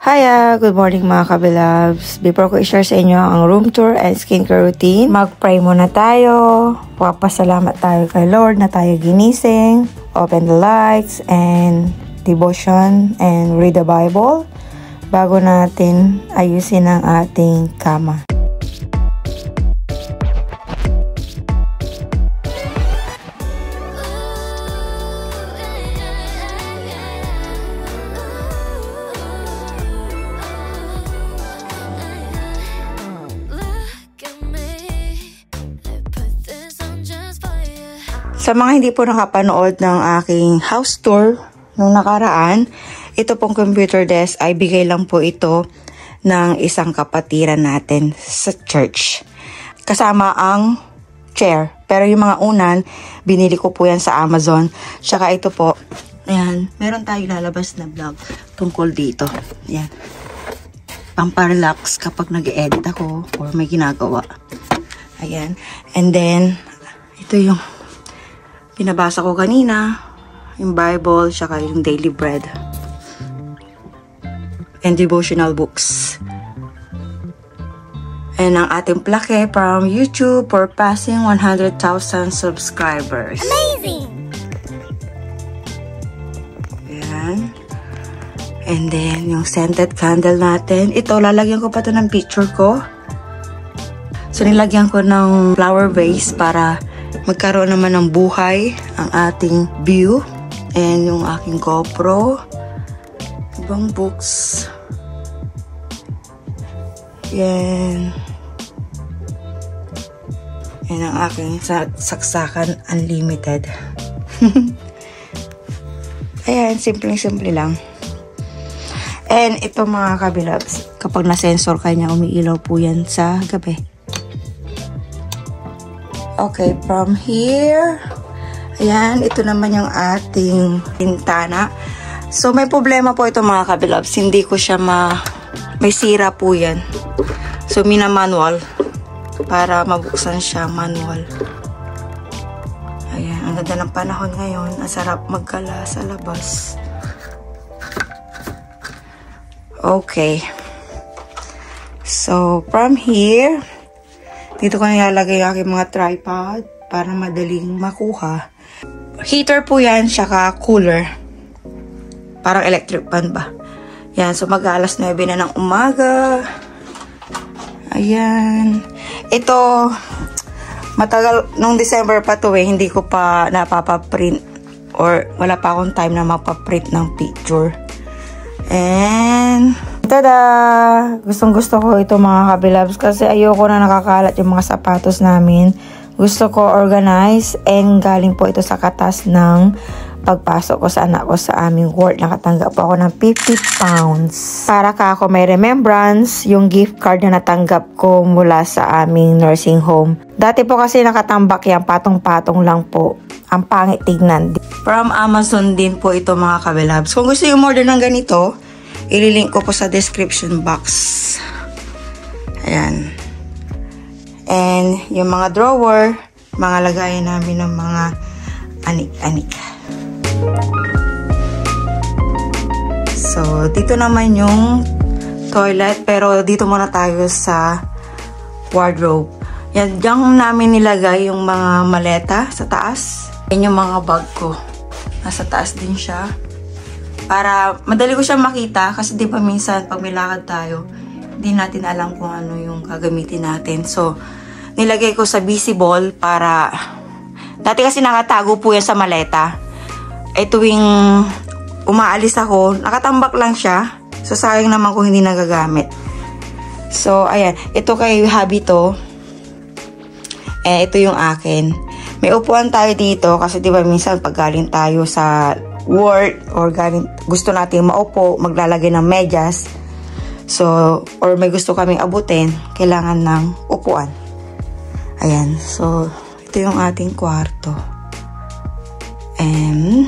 Hiya! Good morning mga kabilabs. Before ko i-share sa inyo ang room tour and skincare routine, mag-pray muna tayo. Papasalamat tayo kay Lord na tayo ginising. Open the lights and devotion and read the Bible bago natin ayusin ang ating kama. Sa mga hindi po nakapanood ng aking house tour nung nakaraan, ito pong computer desk ay bigay lang po ito ng isang kapatiran natin sa church. Kasama ang chair. Pero yung mga unan, binili ko po yan sa Amazon. Tsaka ito po, ayan, meron tayong lalabas na vlog tungkol dito. Ayan. Pamparelax kapag nag-edit ako or may ginagawa. Ayan. And then, ito yung pinabasa ko kanina, yung Bible, tsaka yung daily bread. And devotional books. And ang ating plaque from YouTube for passing 100,000 subscribers. Amazing! Ayan. And then, yung scented candle natin. Ito, lalagyan ko pa ito ng picture ko. So, nilagyan ko ng flower vase para magkaroon naman ng buhay ang ating view. And yung aking GoPro. Ibang books. Yan. Yan ang aking saksakan unlimited. Ayan, simple-simple lang. And ito mga kabilabs, kapag na-sensor ka niya, umiilaw po yan sa gabi. Okay, from here, ayan, ito naman yung ating bintana. So, may problema po ito mga kabilabs. Hindi ko siya may sira po yan. So, mina-manual para mabuksan siya manual. Ayan, ang ganda ng panahon ngayon. Ang sarap magkala sa labas. Okay. So, from here, dito ko nilalagay yung aking mga tripod para madaling makuha. Heater po yan, saka cooler. Parang electric fan ba? Yan, so mag-alas 9 na ng umaga. Ayan. Ito, matagal, nung December pa to hindi ko pa napapaprint or wala pa akong time na mapaprint ng picture. And tada! Gustong-gusto ko ito mga kabilabs kasi ayoko na nakakalat yung mga sapatos namin. Gusto ko organize and galing po ito sa katas ng pagpasok ko sa anak ko sa aming work. Nakatanggap po ako ng 50 pounds. Para ka ako may remembrance yung gift card na natanggap ko mula sa aming nursing home. Dati po kasi nakatambak yan, patong-patong lang po. Ang pangit tignan. From Amazon din po ito mga kabilabs. Kung gusto yung order ng ganito, ililink ko po sa description box. Ayan. And yung mga drawer, mga lagayan namin ng mga anik-anik. So, dito naman yung toilet. Pero dito muna tayo sa wardrobe. Yan, diyan namin nilagay yung mga maleta sa taas. Yan yung mga bag ko. Nasa taas din siya. Para madali ko siya makita kasi di ba minsan pag may lakad tayo, hindi natin alam kung ano yung gagamitin natin. So, nilagay ko sa visible para dati kasi nakatago po yan sa maleta. Tuwing umaalis ako, nakatambak lang siya. So, sayang naman kung hindi nagagamit. So, ayan. Ito kay hubby to. Ito yung akin. May upuan tayo dito kasi di ba minsan pag galing tayo sa work or galing, gusto natin maupo, maglalagay ng medyas. So, or may gusto kaming abutin, kailangan ng upuan. Ayan. So, ito yung ating kwarto. And,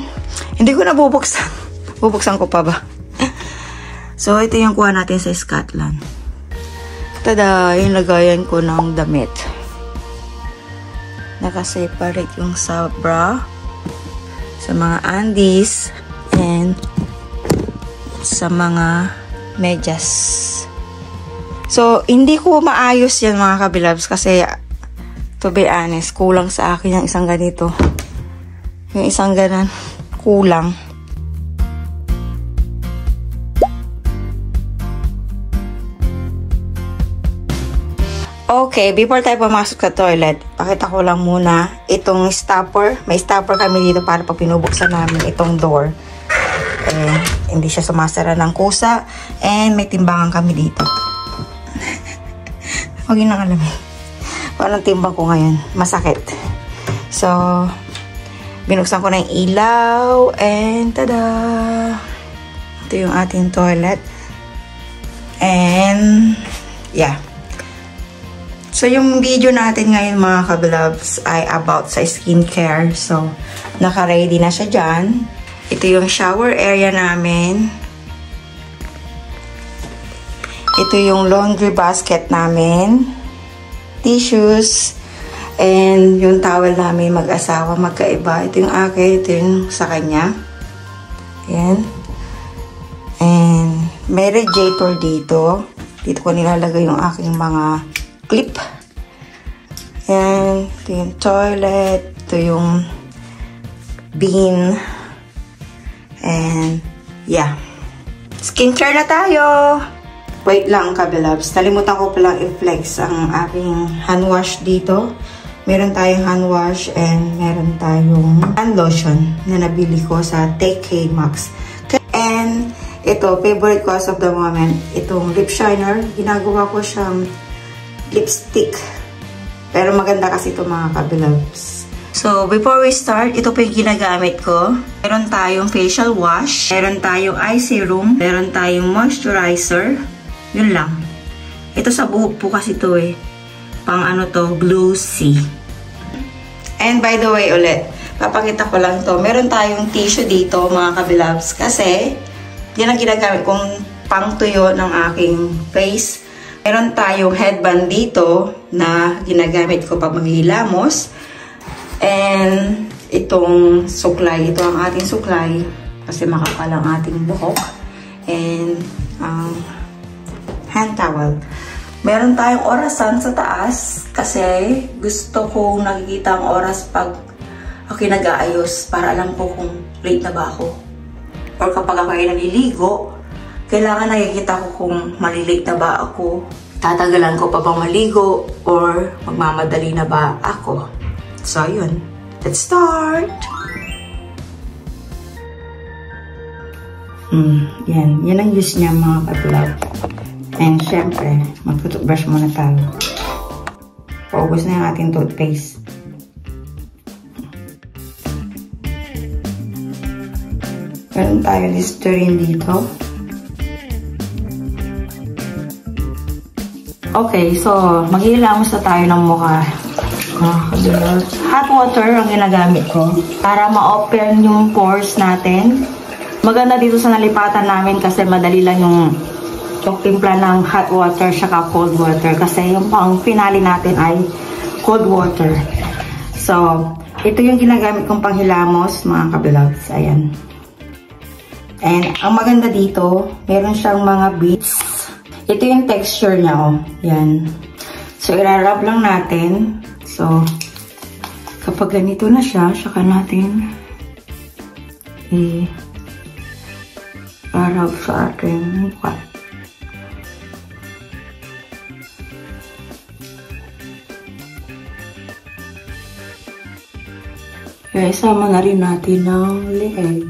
hindi ko na bubuksan. Bubuksan ko pa ba? So, ito yung kuha natin sa Scotland. Tada! Yung lagayan ko ng damit. Nakaseparate yung sa bra, sa mga undies, and sa mga medyas. So, hindi ko maayos yan mga kabilabs kasi to be honest, kulang sa akin yung isang ganito. Yung isang ganan, kulang. Okay, before tayo pumasok sa toilet, pakita ko lang muna itong stopper. May stopper kami dito para pag pinubuksan namin itong door. Hindi siya sumasara ng kusa. And may timbangan kami dito. Huwag yun ang alamin. Parang timbang ko ngayon. Masakit. So, binuksan ko na yung ilaw. And tada! Ito yung ating toilet. And, yeah. So, yung video natin ngayon mga kabilabs ay about sa skincare. So, naka-ready na siya dyan. Ito yung shower area namin. Ito yung laundry basket namin. Tissues. And yung towel namin mag-asawa, magkaiba. Ito yung akin, ito yung sa kanya. Ayan. And may radiator dito. Dito ko nilalagay yung aking mga clip. Ayan. Ito yung toilet. Ito yung bin. And yeah. Skincare na tayo! Wait lang, kabilabs. Nalimutan ko palang i-flex ang aking hand wash dito. Meron tayong hand wash and meron tayong hand lotion na nabili ko sa TK Maxx. And ito, favorite ko as of the moment, itong lip shiner. Ginagawa ko siyang lipstick. Pero maganda kasi ito mga kabilabs. So, before we start, ito po yung ginagamit ko. Meron tayong facial wash. Meron tayong eye serum. Meron tayong moisturizer. Yun lang. Ito sa buhok po kasi ito eh. Pang ano to, glossy. And by the way ulit, papakita ko lang to. Meron tayong tissue dito mga kabilabs. Kasi, yan ang ginagamit kong pang tuyo ng aking face. Meron tayong headband dito na ginagamit ko pag maghihilamos. And itong suklay. Ito ang ating suklay. Kasi makapal ang ating buhok. And hand towel. Meron tayong orasan sa taas kasi gusto kong nakikita ang oras pag ako nag-aayos para alam ko kung late na ba ako. Or kapag ako ay naliligo, kailangan nakikita ko kung malilate na ba ako. Tatagalan ko pa bang maligo or magmamadali na ba ako. So, yun. Let's start! Yan. Yan ang use niya mga kabilab. And syempre, mag-toothbrush muna tayo. Paubos na yung ating toothpaste. Meron tayo Listerine dito. Okay, so maghihilamos na tayo ng mukha. Hot water ang ginagamit ko para ma-open yung pores natin. Maganda dito sa nalipatan namin kasi madali lang yung timpla ng hot water saka cold water kasi yung pang finale natin ay cold water. So, ito yung ginagamit kong panghilamos mga kabilabs. Ayan. And ang maganda dito, meron siyang mga beads. Ito yung texture niya, oh. Yan. So, irarab lang natin. So, kapag ganito na siya, saka natin i-rub sa ating mukha. Kaya isama na rin natin ng leeg.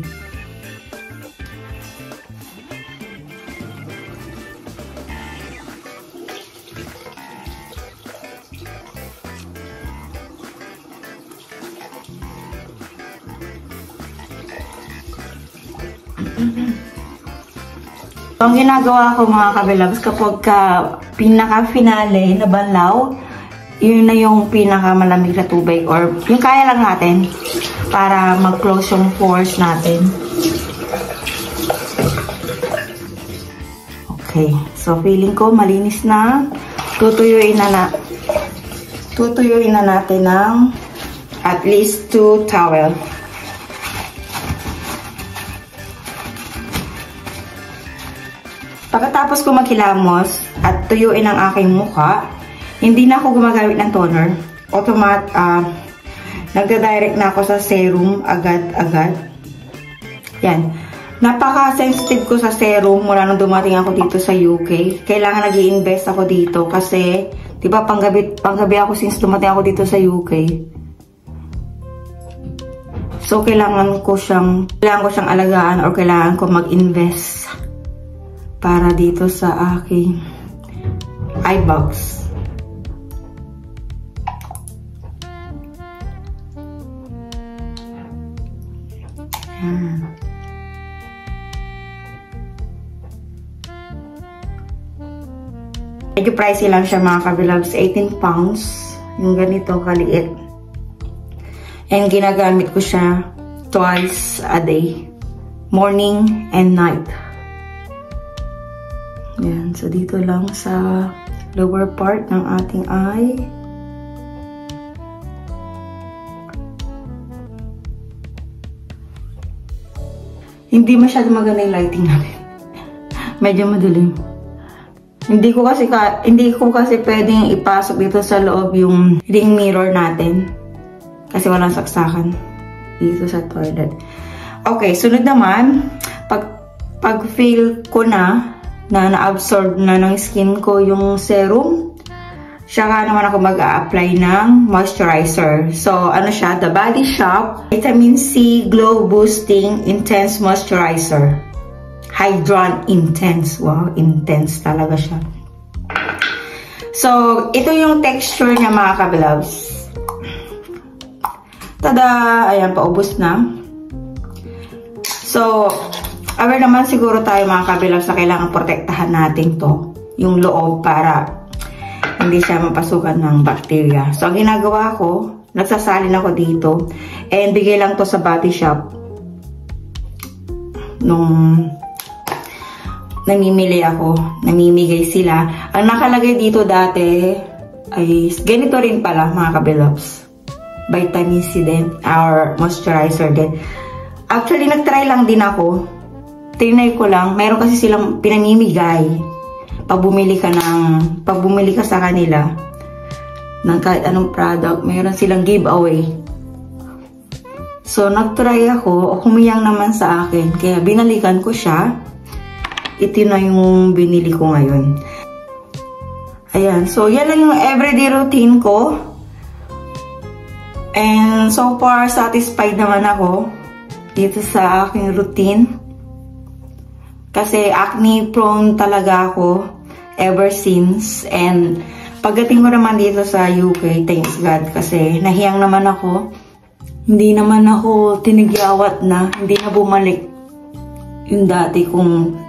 Ang ginagawa ko mga kabilabs, kapag pinaka-finale na banlaw, yun na yung pinaka-malamig na tubig or yung kaya lang natin para mag-close yung pores natin. Okay. So, feeling ko malinis na. Tutuyuin na natin ng at least 2 towel. Pagkatapos ko maghilamos at tuyuin ang aking mukha, hindi na ako gumagamit ng toner. Nagda-direct na ako sa serum agad-agad. Yan. Napaka-sensitive ko sa serum mula nung dumating ako dito sa UK. Kailangan nag-i-invest ako dito kasi, di ba, panggabi ako since dumating ako dito sa UK. So, kailangan ko siyang alagaan or kailangan ko mag-invest para dito sa aking eye bags. Yan. Medyo pricey lang siya mga kabilabs. 18 pounds. Yung ganito kaliit. And ginagamit ko siya twice a day. Morning and night. Yan. So, dito lang sa lower part ng ating eye. Hindi masyado maganda yung lighting natin. Medyo madilim. Hindi ko kasi pwedeng ipasok dito sa loob yung ring mirror natin. Kasi walang saksakan dito sa toilet. Okay, sunod naman, pag feel ko na na-absorb na ng skin ko yung serum, saka naman ako mag-a-apply ng moisturizer. So, ano siya? The Body Shop Vitamin C Glow Boosting Intense Moisturizer. Hydron Intense. Wow, intense talaga siya. So, ito yung texture niya mga kabilabs. Tada! Ayan, paubos na. So, aware naman siguro tayo mga kabilabs na kailangan protektahan natin to. Yung loob para hindi siya mapasukan ng bacteria. So, ang ginagawa ko, nagsasalin ako dito. And bigay lang to sa Body Shop. Nung namimigay sila. Ang nakalagay dito dati ay ganito rin pala mga kabilabs. Vitamin C din, or moisturizer din. Actually, nagtry lang din ako. Trinay ko lang. Meron kasi silang pinamimigay. Pag bumili ka sa kanila ng kahit anong product, meron silang giveaway. So, nagtry ako. Humiyang naman sa akin. Kaya, binalikan ko siya. Ito na yung binili ko ngayon. Ayan. So, yan lang yung everyday routine ko. And so far, satisfied naman ako dito sa aking routine. Kasi acne prone talaga ako ever since. And pagdating ko naman dito sa UK, thanks God. Kasi nahiyang naman ako. Hindi naman ako tinigyawat na. Hindi na bumalik yung dati kong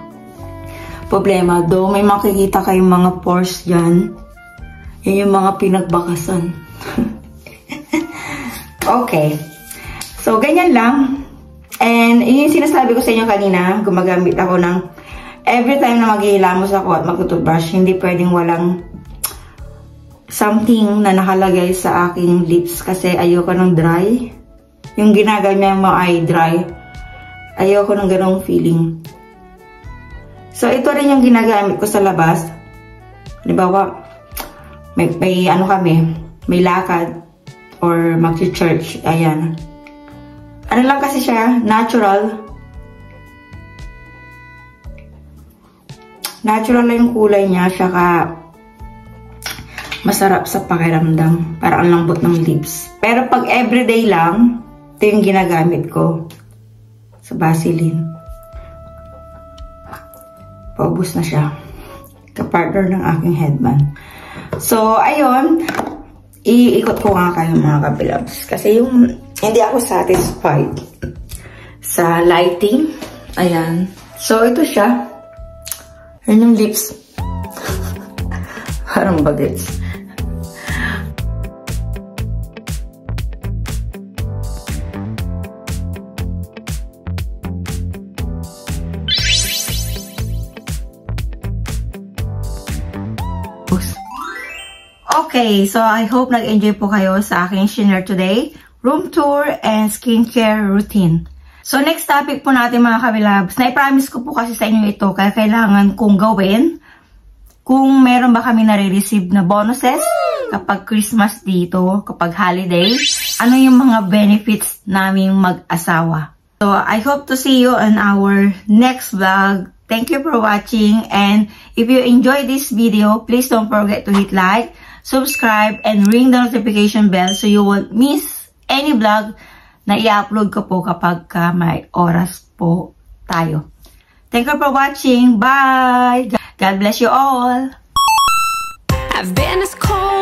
problema. Though may makikita kayong mga pores dyan. Yan yung mga pinagbakasan. Okay. So, ganyan lang. And yung sinasabi ko sa inyo kanina, gumagamit ako ng every time na maghihilamos ako at magtutubrush, hindi pwedeng walang something na nakalagay sa aking lips kasi ayoko ng dry. Yung ginagamit mo ay dry. Ayoko ng ganong feeling. So, ito rin yung ginagamit ko sa labas. Halimbawa, may lakad or mag-church. Ayan. Ano lang kasi siya, natural. Natural lang yung kulay niya, saka masarap sa pakiramdam. Parang ang lambot ng lips. Pero pag everyday lang, ito yung ginagamit ko sa Vaseline. Paubos na siya. Kapartner ng aking headband. So, ayun. Iikot ko nga kayo mga kabilabs. Kasi yung hindi ako satisfied sa lighting. Ayan. So, ito siya. Ayan yung lips. Parang bagets. Okay, so I hope nag-enjoy po kayo sa aking share today, room tour and skincare routine. So, next topic po natin mga kabilabs. Na-promise ko po kasi sa inyo ito, kaya kailangan kong gawin. Kung meron ba kami nare-receive na bonuses kapag Christmas dito, kapag holiday, ano yung mga benefits naming mag-asawa. So, I hope to see you on our next vlog. Thank you for watching, and if you enjoyed this video, please don't forget to hit like, subscribe, and ring the notification bell so you won't miss any vlog na i-upload ko po kapag may oras po tayo. Thank you for watching. Bye! God bless you all! I've been as cold